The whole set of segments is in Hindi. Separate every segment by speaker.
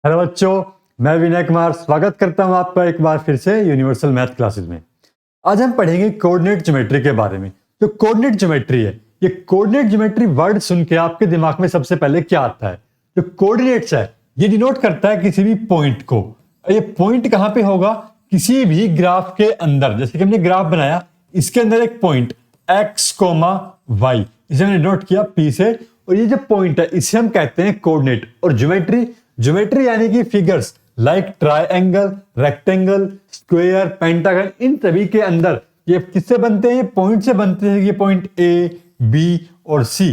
Speaker 1: हेलो बच्चों, मैं विनय कुमार स्वागत करता हूं आपका एक बार फिर से यूनिवर्सल मैथ क्लासेस में। आज हम पढ़ेंगे कोऑर्डिनेट ज्योमेट्री के बारे में। जो कोऑर्डिनेट ज्योमेट्री है, ये कोऑर्डिनेट ज्योमेट्री वर्ड सुन के आपके दिमाग में सबसे पहले क्या आता है? जो कोऑर्डिनेट्स है, ये डिनोट करता है किसी भी पॉइंट को। ये पॉइंट कहाँ पे होगा? किसी भी ग्राफ के अंदर। जैसे कि हमने ग्राफ बनाया, इसके अंदर एक पॉइंट x, y, इसे हमने डिनोट किया P से, और ये जो पॉइंट है इसे हम कहते हैं कोऑर्डिनेट। और ज्योमेट्री यानी कि figures like triangle, rectangle, square, pentagon, इन सभी के अंदर ये किससे बनते हैं? पॉइंट से बनते हैं। ये पॉइंट ए, बी और सी,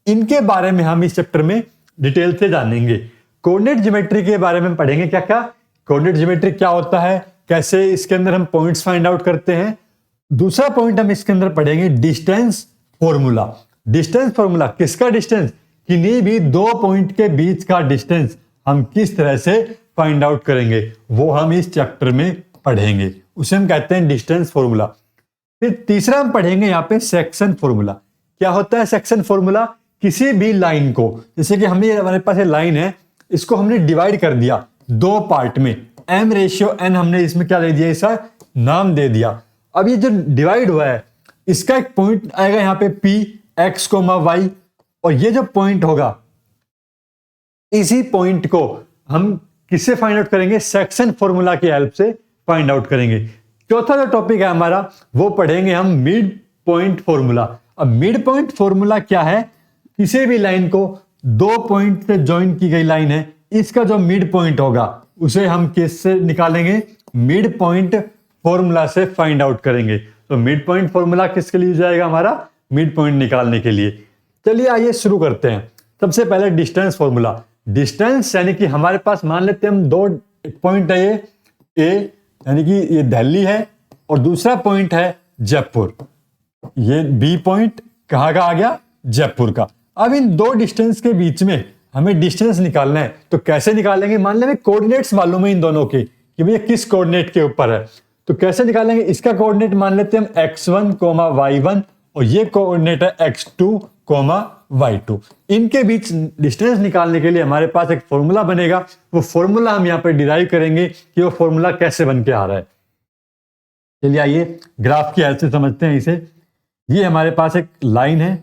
Speaker 1: इनके बारे में हम इस चैप्टर में डिटेल से जानेंगे। कोऑर्डिनेट ज्योमेट्री के बारे में पढ़ेंगे क्या क्या, कोऑर्डिनेट ज्योमेट्री क्या होता है, कैसे इसके अंदर हम पॉइंट्स फाइंड आउट करते हैं। दूसरा पॉइंट हम इसके अंदर पढ़ेंगे डिस्टेंस फॉर्मूला। डिस्टेंस फॉर्मूला किसका डिस्टेंस? किन्हीं भी दो पॉइंट के बीच का डिस्टेंस हम किस तरह से फाइंड आउट करेंगे, वो हम इस चैप्टर में पढ़ेंगे। उसे हम कहते हैं डिस्टेंस फॉर्मूला। फिर तीसरा हम पढ़ेंगे यहाँ पे सेक्शन फॉर्मूला। क्या होता है सेक्शन फॉर्मूला? किसी भी लाइन को, जैसे कि हमारे पास ये लाइन है, इसको हमने डिवाइड कर दिया दो पार्ट में, m/n हमने इसमें क्या दे दिया? इसका नाम दे दिया। अब ये जो डिवाइड हुआ है, इसका एक पॉइंट आएगा यहाँ पे P, x, y, और ये जो पॉइंट होगा, इसी पॉइंट को हम किससे फाइंड आउट करेंगे? सेक्शन फॉर्मूला की हेल्प से फाइंड आउट करेंगे। चौथा जो टॉपिक है हमारा, वो पढ़ेंगे हम मिड पॉइंट फॉर्मूला। अब मिड पॉइंट फॉर्मूला क्या है? किसी भी लाइन को दो पॉइंट से ज्वाइन की गई लाइन है, इसका जो मिड पॉइंट होगा उसे हम किससे निकालेंगे? मिड पॉइंट फॉर्मूला से फाइंड आउट करेंगे। तो मिड पॉइंट फॉर्मूला किसके लिए जाएगा? हमारा मिड पॉइंट निकालने के लिए। चलिए आइए शुरू करते हैं। सबसे पहले डिस्टेंस फॉर्मूला। डिस्टेंस यानी कि हमारे पास मान लेते हैं हम दो पॉइंट है, ये ए यानी कि ये दिल्ली है, और दूसरा पॉइंट है जयपुर। ये बी पॉइंट कहाँ का आ गया? जयपुर का। अब इन दो डिस्टेंस के बीच में हमें डिस्टेंस निकालना है, तो कैसे निकालेंगे? मान लें कोऑर्डिनेट्स मालूम है इन दोनों के कि भैया किस कोऑर्डिनेट के ऊपर है, तो कैसे निकालेंगे? इसका कोऑर्डिनेट मान लेते हैं हम x1, y1, और ये कोऑर्डिनेट है x2, y2। इनके बीच डिस्टेंस निकालने के लिए हमारे पास एक फॉर्मूला बनेगा। वो फॉर्मूला हम यहाँ पे डिराइव करेंगे कि वो फॉर्मूला कैसे बन के आ रहा है। चलिए आइए ग्राफ की हेल्प से समझते हैं इसे। ये हमारे पास एक लाइन है,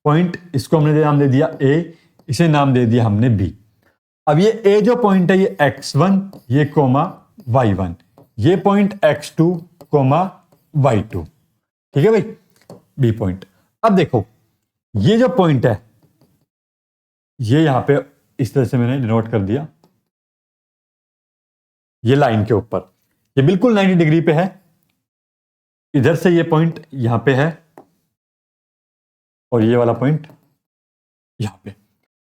Speaker 1: पॉइंट, इसको हमने नाम दे दिया A, इसे नाम दे दिया हमने B। अब ये A जो पॉइंट है, ये x1, ये y1, ये पॉइंट x2, y2, ठीक है भाई, B पॉइंट। अब देखो ये जो पॉइंट है, ये यहां पे इस तरह से मैंने डिनोट कर दिया, ये लाइन के ऊपर, ये बिल्कुल 90 डिग्री पे है। इधर से ये पॉइंट यहां पे है, और ये वाला पॉइंट यहां पे।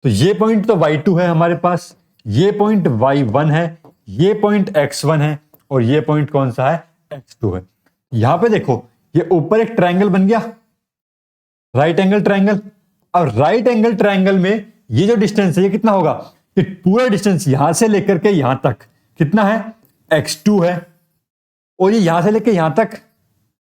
Speaker 1: तो ये पॉइंट तो y2 है हमारे पास, ये पॉइंट y1 है, ये पॉइंट x1 है, और ये पॉइंट कौन सा है? x2 है। यहां पे देखो ये ऊपर एक ट्रायंगल बन गया, राइट एंगल ट्रायंगल। अब राइट एंगल ट्रायंगल में ये जो डिस्टेंस है, ये कितना होगा? ये पूरा डिस्टेंस यहां से लेकर के यहां तक कितना है? x2 है। और ये यहां से लेकर यहां तक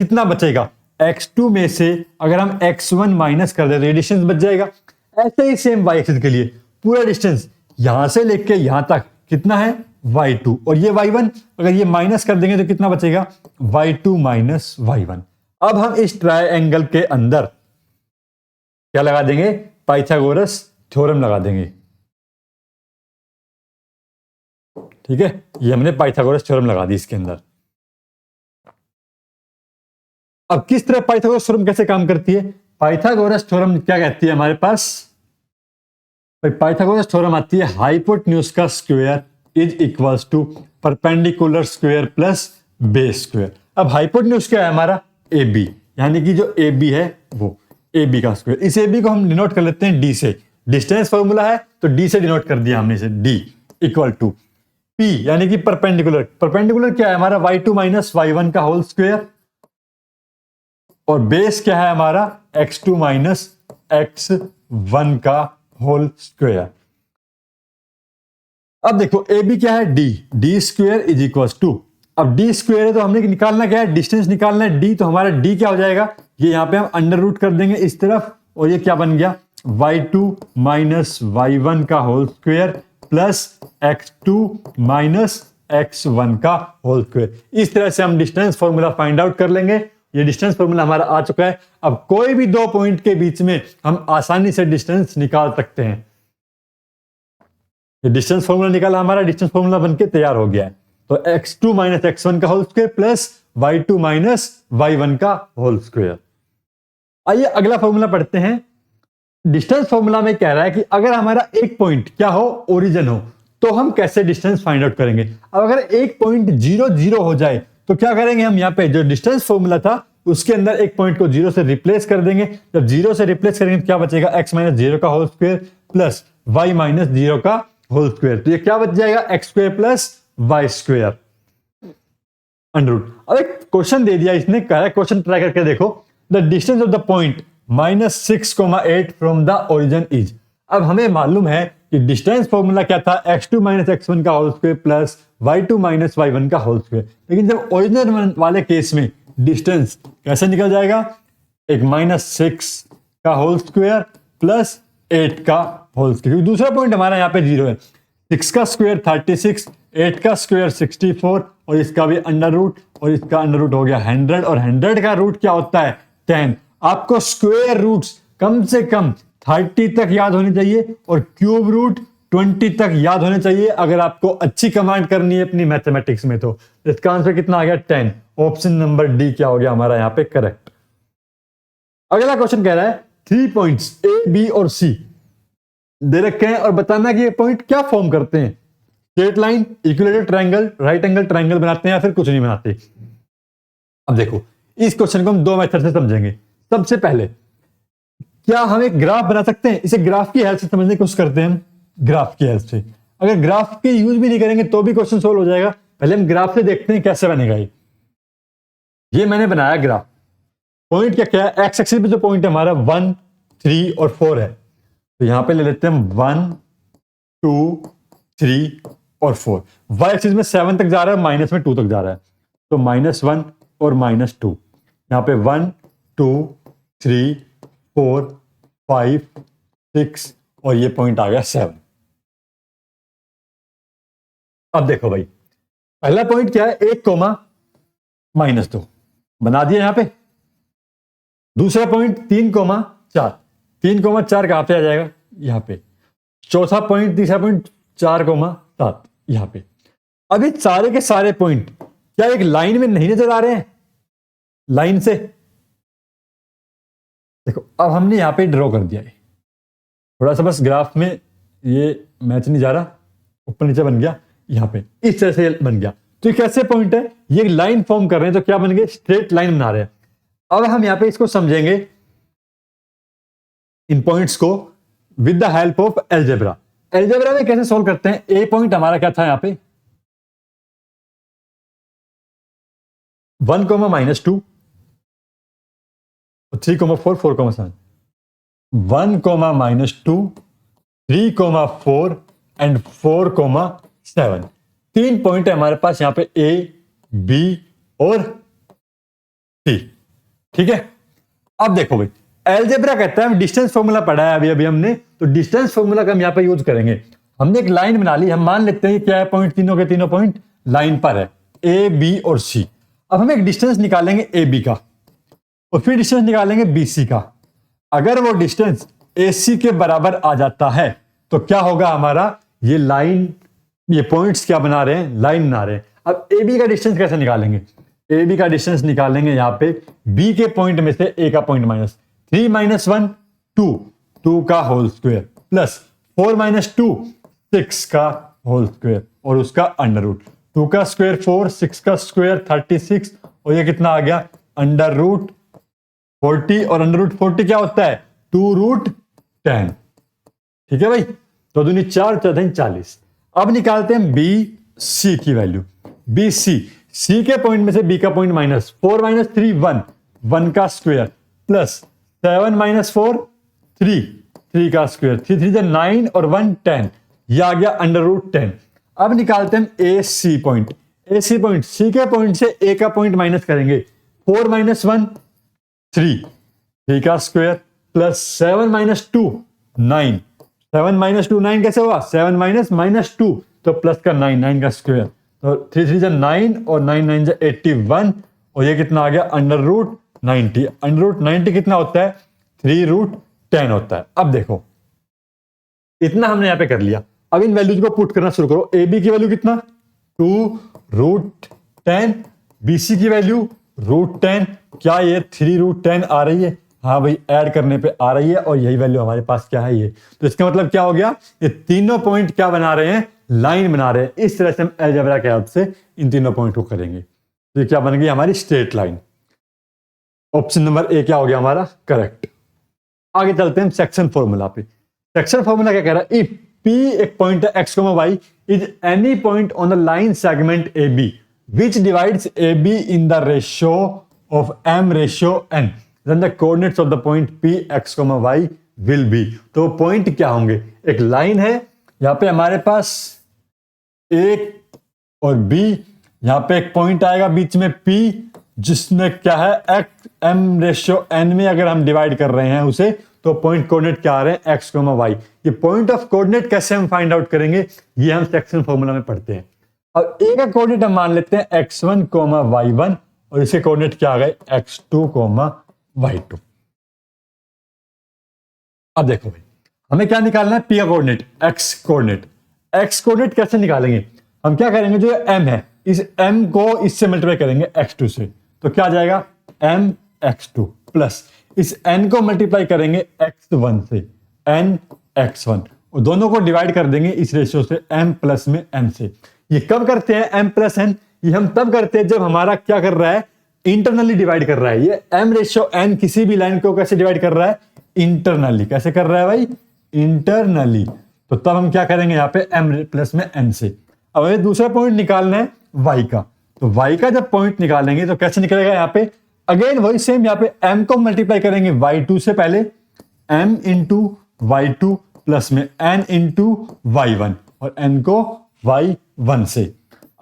Speaker 1: कितना बचेगा? x2 में से अगर हम x1 माइनस कर दे तो ये डिस्टेंस बच जाएगा। ऐसे ही सेम y एक्सिस के लिए पूरा डिस्टेंस यहां से लेकर यहां तक कितना है? y2, और ये y1, अगर ये माइनस कर देंगे तो कितना बचेगा? y2 minus y1। अब हम इस ट्रायंगल के अंदर क्या लगा देंगे? पाइथागोरस थ्योरम लगा देंगे, ठीक है। ये हमने पाइथागोरस थ्योरम लगा दी इसके अंदर। अब किस तरह पाइथागोरस थ्योरम कैसे काम करती है? पाइथागोरस थ्योरम क्या कहती है हमारे पास? पाइथागोरस थ्योरम आती है हाइपोटेन्यूज का square is equals to perpendicular square plus base square. अब हाइपोटेन्यूज क्या है हमारा? AB, यानी कि जो AB है वो AB का स्क्वायर। इस AB को हम डिनोट कर लेते हैं D से। डिस्टेंस फॉर्मूला है तो D से डिनोट कर दिया हमने इसे, D इक्वल टू P, यानी कि परपेंडिकुलर। परपेंडिकुलर क्या है हमारा? y2 माइनस y1 का होल स्क्वायर, और बेस क्या है हमारा? x2 माइनस x1 का होल स्क्वायर। अब देखो AB क्या है? D square is equal to, अब D स्क्वायर है तो हमने निकालना क्या है? डिस्टेंस निकालना है D। तो हमारा D क्या हो जाएगा? ये यहां पे हम अंडर रूट कर देंगे इस तरफ, और ये क्या बन गया? y2 माइनस y1 का whole square plus x2 minus x1 का होल स्क्वायर। इस तरह से हम डिस्टेंस फॉर्मूला फाइंड आउट कर लेंगे। ये डिस्टेंस फॉर्मूला हमारा आ चुका है। अब कोई भी दो पॉइंट के बीच में हम आसानी से डिस्टेंस निकाल सकते हैं। ये डिस्टेंस फॉर्मूला निकाला हमारा, डिस्टेंस फॉर्मूला बनके तैयार हो गया है। तो x2 माइनस x1 का whole square plus y2 minus y1 का होल स्क्वायर। आइए अगला फॉर्मूला पढ़ते हैं। डिस्टेंस फॉर्मूला में कह रहा है कि अगर हमारा एक पॉइंट क्या हो, ओरिजिन हो, तो हम कैसे डिस्टेंस फाइंड आउट करेंगे। अब अगर एक पॉइंट 0 0 हो जाए तो क्या करेंगे, हम यहाँ पे जो डिस्टेंस फॉर्मूला था उसके अंदर एक पॉइंट को 0 से रिप्लेस कर देंगे। जब 0 से रिप्लेस करेंगे तो क्या बचेगा, x माइनस 0 का होल स्क्वायर प्लस y माइनस 0 का होल स्क्वायर। तो ये क्या बच जाएगा, x square plus y square under root. अब एक क्वेश्चन दे दिया इसने, कहा है क्वेश्चन ट्राई करके देखो। The distance of the point -6,8 from the origin is. अब हमें मालूम है कि डिस्टेंस फॉर्मूला क्या था, x2 माइनस x1 का whole square plus y2 minus y1 का होल स्क्वायर। लेकिन जब ओरिजिनल वाले केस में डिस्टेंस कैसे निकल जाएगा, एक -6 का होल स्क्वायर प्लस 8 का होल स्क्वायर। दूसरा पॉइंट हमारा यहाँ पे 0 है। 6 का स्क्वायर 36, 8 का स्क्वायर 64 और इसका भी अंडर रूट, और इसका अंडर रूट हो गया 100, और 100 का रूट क्या होता है, 10। आपको स्क्वायर रूट्स कम से कम 30 तक याद होनी चाहिए और क्यूब रूट 20 तक याद होने चाहिए अगर आपको अच्छी कमांड करनी है अपनी मैथमेटिक्स में। तो इसका आंसर कितना आ गया, 10। ऑप्शन नंबर डी क्या हो गया हमारा यहाँ पे करेक्ट। अगला क्वेश्चन कह रहा है 3 पॉइंट्स ए बी और सी दे रखे हैं और बताना कि ये पॉइंट क्या फॉर्म करते हैं। Straight line, equilateral triangle, right angle triangle बनाते हैं या फिर कुछ नहीं बनाते। अब देखो इस क्वेश्चन को हम दो मेथड से समझेंगे। सबसे पहले क्या हम एक ग्राफ बना सकते हैं, इसे ग्राफ की हेल्प से समझने की कोशिश करते हैं हम। ग्राफ की हेल्प से, अगर ग्राफ के यूज भी नहीं करेंगे तो भी क्वेश्चन सोल्व हो जाएगा। पहले हम ग्राफ से देखते हैं कैसे बनेगा। ये मैंने बनाया ग्राफ। पॉइंट क्या क्या है, एक्स एक्सिस पे जो पॉइंट है हमारा 1, 3 और 4 है। तो यहां पे ले लेते हैं हम 1, 2, 3 और 4। वाई एक्सिस में 7 तक जा रहा है, माइनस में 2 तक जा रहा है। तो -1 और -2, यहां पे 1, 2, 3, 4, 5, 6 और ये पॉइंट आ गया 7। अब देखो भाई, पहला पॉइंट क्या है, 1, -2 बना दिया यहां पे। दूसरा पॉइंट 3, 4, 3, 4 कहां पे आ जाएगा, यहां पे। चौथा पॉइंट, तीसरा पॉइंट 4, 7 यहां पे। अभी सारे के सारे पॉइंट क्या एक लाइन में नहीं नजर आ रहे हैं, लाइन से। देखो अब हमने यहां पे ड्रॉ कर दिया है, थोड़ा सा बस ग्राफ में ये मैच नहीं जा रहा, ऊपर नीचे बन गया, यहां पे इस तरह से बन गया। तो ये कैसे पॉइंट है, ये लाइन फॉर्म कर रहे हैं, तो क्या बन गए, स्ट्रेट लाइन बना रहे हैं। अब हम यहां पे इसको समझेंगे इन पॉइंट्स को with the help of algebra. Algebra में कैसे सोल्व करते हैं। ए पॉइंट हमारा क्या था यहां पे, 1, -2, 3, 4, 4, 7। 1, -2, 3, 4 एंड 4, 7। 3 पॉइंट है हमारे पास यहां पे, ए, बी और सी। ठीक है। अब देखो भाई, एलजेब्रा कहता है, डिस्टेंस फॉर्मूला पढ़ा है अभी हमने, तो डिस्टेंस फॉर्मूला का हम यहां पे यूज करेंगे। हमने एक लाइन बना ली, हम मान लेते हैं क्या है पॉइंट, तीनों के तीनों पॉइंट लाइन पर है, ए, बी और सी। अब हम एक डिस्टेंस निकालेंगे ए बी का और फिर डिस्टेंस निकालेंगे बी सी का। अगर वो डिस्टेंस ए सी के बराबर आ जाता है तो क्या होगा हमारा, ये लाइन, ये पॉइंट्स क्या बना रहे हैं, लाइन बना रहे हैं। अब ए बी का डिस्टेंस कैसे निकालेंगे, ए बी का डिस्टेंस निकालेंगे यहां पे बी के पॉइंट में से ए का पॉइंट माइनस 3 - 1 2 का होल स्क्वायर प्लस 4 - 2 6 का होल स्क्वायर और उसका अंडर रूट। 2 का स्क्वायर 4, 6 का स्क्वायर 36 और ये कितना आ गया, अंडर रूट 40। और अंडर रूट 40 क्या होता है, 2√10। ठीक है भाई, तो दूनी 4, 4 40। अब निकालते हैं बी सी की वैल्यू। बी सी के पॉइंट में से बी का पॉइंट माइनस 4 - 3 1 का स्क्वायर प्लस 7 - 4 3 का स्क्वायर, 3 3 9 और 1 10, ये आ गया अंडर रूट 10। अब निकालते हैं ए सी पॉइंट। ए सी पॉइंट, सी के पॉइंट से ए का पॉइंट माइनस करेंगे, 4 - 1 3 का स्क्वायर प्लस 7 - 2 9 7 माइनस 2 9 कैसे हुआ, 7 माइनस माइनस 2 तो प्लस का 9, 9 का स्क्वायर, तो 3 3 जा 9 और 9 9 जा 81 और ये कितना आ गया अंडर रूट 90। अंडर रूट 90 कितना होता है, 3 रूट 10 होता है। अब देखो इतना हमने यहां पे कर लिया, अब इन वैल्यूज को पुट करना शुरू करो। ए बी की वैल्यू कितना 2 रूट 10, बी सी की वैल्यू रूट 10, क्या ये 3 रूट 10 आ रही है, हाँ भाई ऐड करने पे आ रही है और यही वैल्यू हमारे पास क्या है ये, तो इसका मतलब क्या हो गया, ये तीनों पॉइंट क्या बना रहे हैं, लाइन बना रहे हैं। इस तरह से हम अलजेब्रा के हेल्प से इन तीनों पॉइंट को करेंगे, तो ये क्या बन गई हमारी straight line. Option number A क्या हो गया हमारा करेक्ट। आगे चलते हैं सेक्शन फॉर्मूला पे। सेक्शन फॉर्मूला क्या कह रहा है, इफ P एक पॉइंट है x, y is any point on the line segment AB which divides AB in the ratio of m ratio n, then the coordinates of the point P x, y will be। तो पॉइंट क्या होंगे, एक लाइन है यहां पे हमारे पास A और B, यहां पे एक पॉइंट आएगा बीच में P जिसमें क्या है x m रेशियो n में अगर हम डिवाइड कर रहे हैं उसे, तो पॉइंट कोऑर्डिनेट क्या आ रहे हैं x, y। ये पॉइंट ऑफ कोऑर्डिनेट कैसे हम फाइंड आउट करेंगे, ये हम सेक्शन फॉर्मूला में पढ़ते हैं। और ए का कोऑर्डिनेट हम मान लेते हैं x1, y1 और इसके कोऑर्डिनेट क्या आ गए x2, y2। अब देखो भाई हमें क्या निकालना है, p का coordinate, x coordinate. x coordinate कैसे निकालेंगे, हम क्या करेंगे, जो m है इस m को इससे मल्टीप्लाई करेंगे x2 से, तो क्या आ जाएगा m x2 प्लस इस n को मल्टीप्लाई करेंगे x1 से n x1 और दोनों को डिवाइड कर देंगे इस रेशियो से m प्लस में n से। ये कब करते हैं m प्लस n, ये हम तब करते हैं जब हमारा क्या कर रहा है, इंटरनली डिवाइड कर रहा है। ये m रेशियो n किसी भी लाइन को कैसे डिवाइड कर रहा है, इंटरनली। कैसे कर रहा है भाई, इंटरनली। तो तब हम क्या करेंगे यहाँ पे m प्लस में n से। अब हमें दूसरा पॉइंट निकालना है y का, तो y का जब पॉइंट निकालेंगे तो कैसे निकलेगा, यहाँ पे अगेन वही सेम, यहाँ पे m को मल्टीप्लाई करेंगे y2 से, पहले m इंटू y2 प्लस में n इंटू y1 और n को y1 से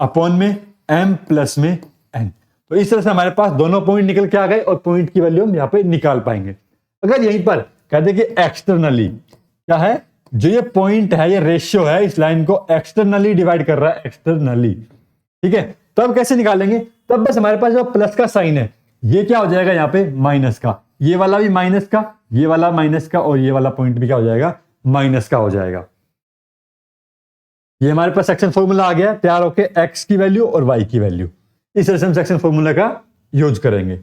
Speaker 1: अपॉन में m प्लस में n। तो इस तरह से हमारे पास दोनों पॉइंट निकल के आ गए और पॉइंट की वैल्यू हम यहाँ पे निकाल पाएंगे। अगर यहीं पर कहते कि एक्सटर्नली क्या है, जो ये पॉइंट है, ये रेशियो है, इस लाइन को एक्सटर्नली डिवाइड कर रहा है, एक्सटर्नली, ठीक है। तब कैसे निकालेंगे, तब बस हमारे पास जो प्लस का साइन है ये क्या हो जाएगा यहाँ पे माइनस का, ये वाला भी माइनस का, ये वाला माइनस का और ये वाला पॉइंट भी क्या हो जाएगा माइनस का हो जाएगा। ये हमारे पास सेक्शन फॉर्मूला आ गया तैयार होके, x की वैल्यू और y की वैल्यू। इस तरह से हम सेक्शन फॉर्मूला का यूज करेंगे।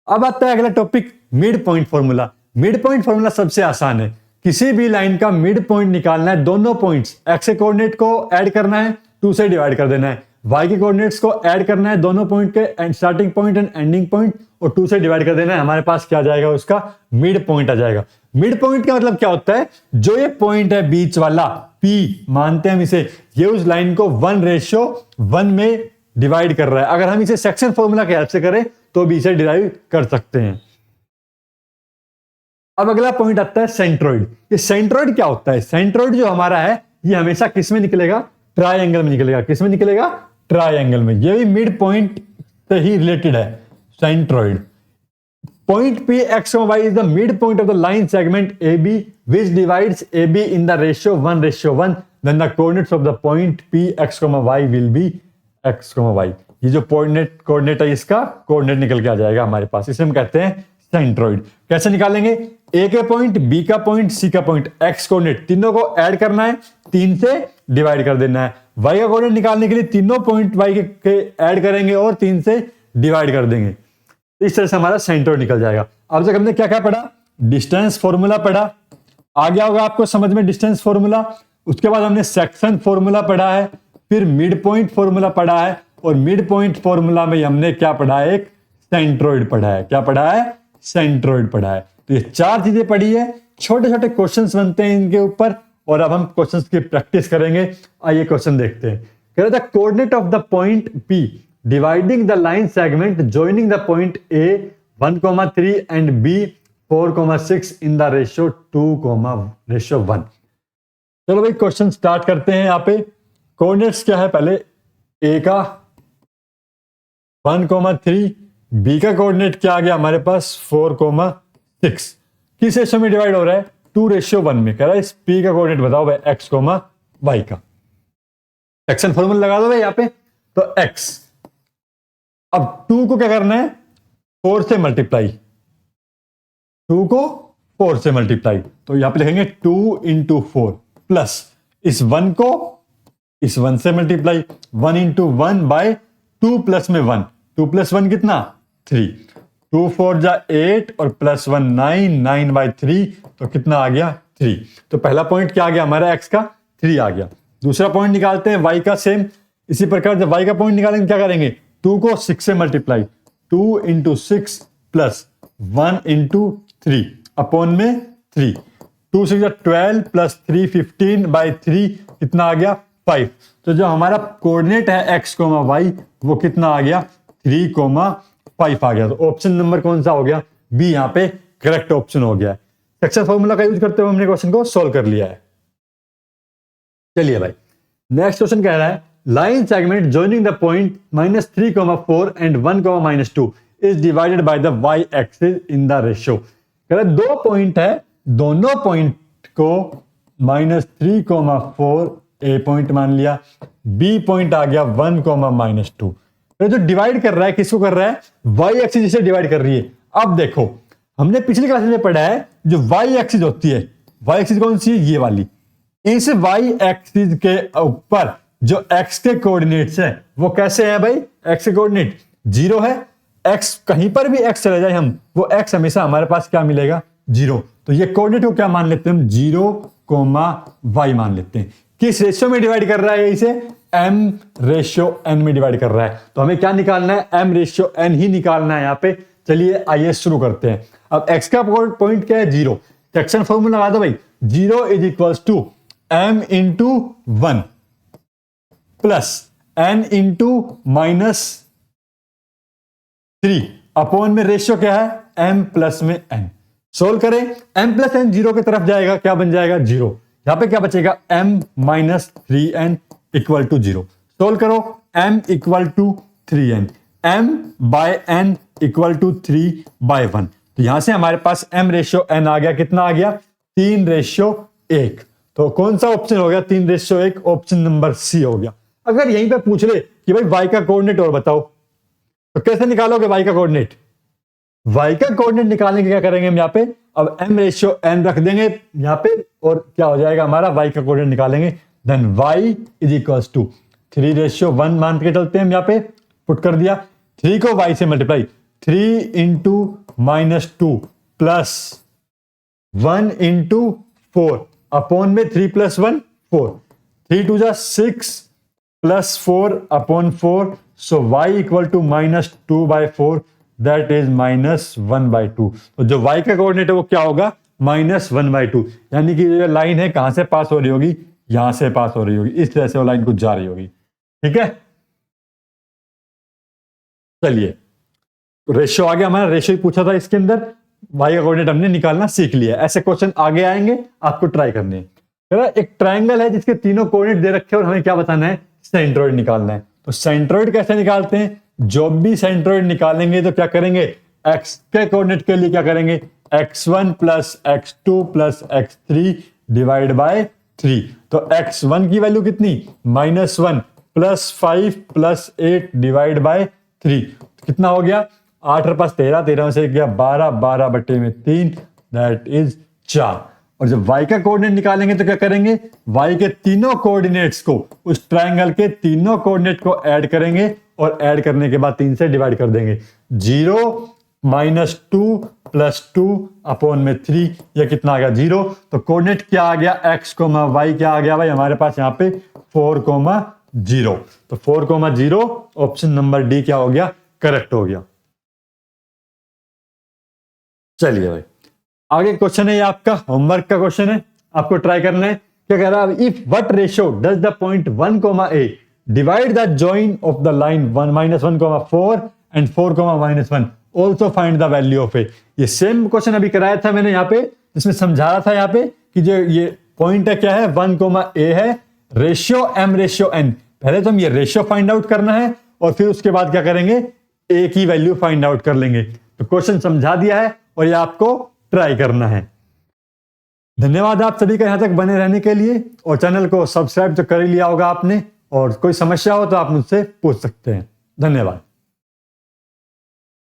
Speaker 1: अब आता है अगला topic, mid point formula. Mid point formula सबसे आसान है, किसी भी लाइन का मिड पॉइंट निकालना है, दोनों पॉइंट्स x के कोऑर्डिनेट को ऐड करना है, 2 से डिवाइड कर देना है, y के कोऑर्डिनेट्स को ऐड करना है, दोनों पॉइंट के starting point and ending point, और 2 से डिवाइड कर देना है। हमारे पास क्या आ जाएगा, उसका मिड पॉइंट आ जाएगा। मिड पॉइंट का मतलब क्या होता है, जो ये पॉइंट है बीच वाला P मानते हैं हम इसे, ये उस लाइन को 1:1 में डिवाइड कर रहा है। अगर हम इसे सेक्शन फॉर्मूला के हेल्प से करें तो भी इसे डिराइव कर सकते हैं। अब अगला पॉइंट आता है सेंट्रोइड। ये सेंट्रोइड क्या होता है, सेंट्रोइड जो हमारा है ये हमेशा किस में निकलेगा, ट्रायंगल में निकलेगा। किस में निकलेगा, ट्रायंगल में। ये भी मिड पॉइंट से ही रिलेटेड है centroid. Point P x y is the midpoint of the line segment AB which divides AB in the ratio 1:1. Then the coordinates of the point P x y will be x y. ये जो कोऑर्डिनेट है इसका कोऑर्डिनेट निकल के आ जाएगा हमारे पास। इसे हम कहते हैं सेंट्रोइड। कैसे निकालेंगे, A के पॉइंट, B का पॉइंट, C का पॉइंट, x कोऑर्डिनेट तीनों को ऐड करना है, 3 से डिवाइड कर देना है। Y का कोऑर्डिनेट निकालने के लिए तीनों पॉइंट y के ऐड करेंगे और 3 से डिवाइड कर देंगे। इस तरह से हमारा सेंट्रोइड निकल जाएगा। अब तक हमने क्या क्या पढ़ा, डिस्टेंस फॉर्मूला पढ़ा, आ गया होगा आपको समझ में डिस्टेंस फॉर्मूला। उसके बाद हमने सेक्शन फॉर्मूला पढ़ा है, फिर मिड पॉइंट फॉर्मूला पढ़ा है, और मिड पॉइंट फॉर्मूला में हमने क्या पढ़ा है, एक सेंट्रोइड पढ़ा है। क्या पढ़ा है, सेंट्रोइड पढ़ा है। तो ये 4 चीजें पढ़ी है, छोटे छोटे क्वेश्चंस बनते हैं इनके ऊपर, और अब हम क्वेश्चंस की प्रैक्टिस करेंगे। आइए क्वेश्चन देखते हैं। कह रहा था coordinate of the point P dividing the line segment joining the point A 1,3 and B 4,6 in the ratio 2,1। चलो भाई क्वेश्चन स्टार्ट करते हैं। यहाँ पे कोऑर्डिनेट्स क्या है, पहले A का 1,3, B का कोऑर्डिनेट क्या आ गया हमारे पास 4,6। किस रेशियो में डिवाइड हो रहा है, 2:1 में कह रहा है इस P का कोऑर्डिनेट बताओ भाई x, y का। सेक्शन फॉर्मूला लगा दो भाई यहाँ पे। तो x, अब 2 को क्या करना है 4 से मल्टीप्लाई, 2 को 4 से मल्टीप्लाई, तो यहां पे लिखेंगे 2 इंटू 4 प्लस इस 1 को इस 1 से मल्टीप्लाई, 1 इंटू 1 बाय 2 प्लस में 1, 2 प्लस 1 कितना 3, 2 4 जा 8 और प्लस 1 9, 9 बाय 3 तो कितना आ गया 3। तो पहला पॉइंट क्या आ गया हमारा x का 3 आ गया। दूसरा पॉइंट निकालते हैं y का, सेम इसी प्रकार जब y का पॉइंट निकालेंगे क्या करेंगे 2 को 6 से multiply, 2 into 6 plus 1 into 3 upon में 3, 2 6 12 प्लस 3 15 बाई 3 कितना आ गया 5। तो जो हमारा कोऑर्डिनेट है x, y वो कितना आ गया 3, 5 आ गया। तो ऑप्शन नंबर कौन सा हो गया बी, यहाँ पे करेक्ट ऑप्शन हो गया है। सेक्शन फॉर्मूला का यूज करते हुए हमने क्वेश्चन को सोल्व कर लिया है। चलिए भाई नेक्स्ट क्वेश्चन कह रहा है line segment joining the point -3, 4 and 1, -2 is divided by the y axis in the ratio. कह रहा है दो पॉइंट है, दोनों पॉइंट को -3, 4 ए पॉइंट मान लिया, बी पॉइंट आ गया 1, -2। तो जो डिवाइड कर रहा है किसको कर रहा है y एक्सिस जिसे डिवाइड कर रही है। अब देखो हमने पिछली क्लास में पढ़ा है जो y एक्सिस होती है, y एक्सिस कौन सी है ये वाली, इस y एक्सिस के ऊपर जो x के कोऑर्डिनेट्स है वो कैसे है भाई, x के कोऑर्डिनेट 0 है, x कहीं पर भी x चले जाए हम वो x हमेशा हमारे पास क्या मिलेगा 0। तो ये कोऑर्डिनेट को क्या मान लेते हैं हम 0, y मान लेते हैं। किस रेशियो में डिवाइड कर रहा है इसे m/n में डिवाइड कर रहा है। तो हमें क्या निकालना है m/n ही निकालना है यहाँ पे। चलिए आइए शुरू करते हैं। अब x का पॉइंट क्या है 0, सेक्शन फॉर्मूला लगा दो भाई, 0 is equals to m into 1 प्लस n इंटू -3 अपॉन में रेशियो क्या है m प्लस में n। सोल्व करें, m प्लस n 0 की तरफ जाएगा क्या बन जाएगा 0, यहां पे क्या बचेगा m -3n equal to 0। Solve करो, m equal to 3n, m by n equal to 3 by 1। तो यहां से हमारे पास m/n आ गया, कितना आ गया 3/1। तो कौन सा ऑप्शन हो गया 3/1, ऑप्शन नंबर सी हो गया। अगर यहीं पे पूछ ले कि भाई y का कोऑर्डिनेट और बताओ तो कैसे निकालोगे y का कोऑर्डिनेट, y का कोऑर्डिनेट निकालने के क्या करेंगे हम यहाँ पे, अब m/n रख देंगे यहाँ पे और क्या हो जाएगा हमारा y का कोऑर्डिनेट निकालेंगे, then y is equals to 3/1 मान के चलते हैं हम यहाँ पे, पुट कर दिया, 3 को y से multiply, 3 into -2 plus 1 into 4 upon में 3 प्लस 1 4, 3 2 जा 6 plus 4 upon 4, so y equal to -2/4 that is -1/2। तो जो y का कोऑर्डिनेट है वो क्या होगा -1/2, यानी कि ये लाइन है कहां से पास हो रही होगी, यहां से पास हो रही होगी, इस तरह से वो लाइन कुछ जा रही होगी। ठीक है, चलिए रेशियो आ गया हमारा, रेशियो ही पूछा था इसके अंदर, y का कोऑर्डिनेट हमने निकालना सीख लिया। ऐसे क्वेश्चन आगे आएंगे आपको ट्राई करने हैं। एक ट्रायंगल है जिसके तीनों कोऑर्डिनेट दे रखे हैं और हमें क्या बताना है सेंट्रोइड निकालना है। तो सेंट्रोइड कैसे निकालते हैं, जो भी सेंट्रोइड निकालेंगे तो क्या करेंगे x के कोऑर्डिनेट के लिए क्या करेंगे x1 plus x2 plus x3 divide by 3। तो x1 की वैल्यू कितनी -1 प्लस 5 प्लस 8 डिवाइड बाय 3, कितना हो गया 8 और 5 13, 13 से गया 12, 12 बटे में 3 दैट इज 4। और जब y का कोऑर्डिनेट निकालेंगे तो क्या करेंगे y के तीनों कोऑर्डिनेट्स को उस ट्रायंगल के तीनों कोऑर्डिनेट को ऐड करेंगे और ऐड करने के बाद 3 से डिवाइड कर देंगे, 0 -2 प्लस 2 अपॉन में 3, ये कितना आ गया 0। तो कोऑर्डिनेट क्या आ गया x, y क्या आ गया भाई हमारे पास यहाँ पे 4, 0। तो 4, 0 ऑप्शन नंबर डी क्या हो गया करेक्ट हो गया। चलिए भाई आगे क्वेश्चन है, ये आपका होमवर्क का क्वेश्चन है, आपको ट्राई करना है। क्या कह रहा है, if what ratio does the point 1, a divide the join of the line 1, 4 and 4, -1 also find the value of A. ये सेम क्वेश्चन अभी कराया था मैंने यहाँ पे, जिसमें समझा रहा था यहाँ पे कि जो ये पॉइंट है क्या है 1, a है, रेशियो m/n। पहले तो हम ये रेशियो फाइंड आउट करना है और फिर उसके बाद क्या करेंगे a की वैल्यू फाइंड आउट कर लेंगे। तो क्वेश्चन समझा दिया है और ये आपको ट्राई करना है। धन्यवाद आप सभी का यहाँ तक बने रहने के लिए, और चैनल को सब्सक्राइब तो कर ही लिया होगा आपने, और कोई समस्या हो तो आप मुझसे पूछ सकते हैं। धन्यवाद।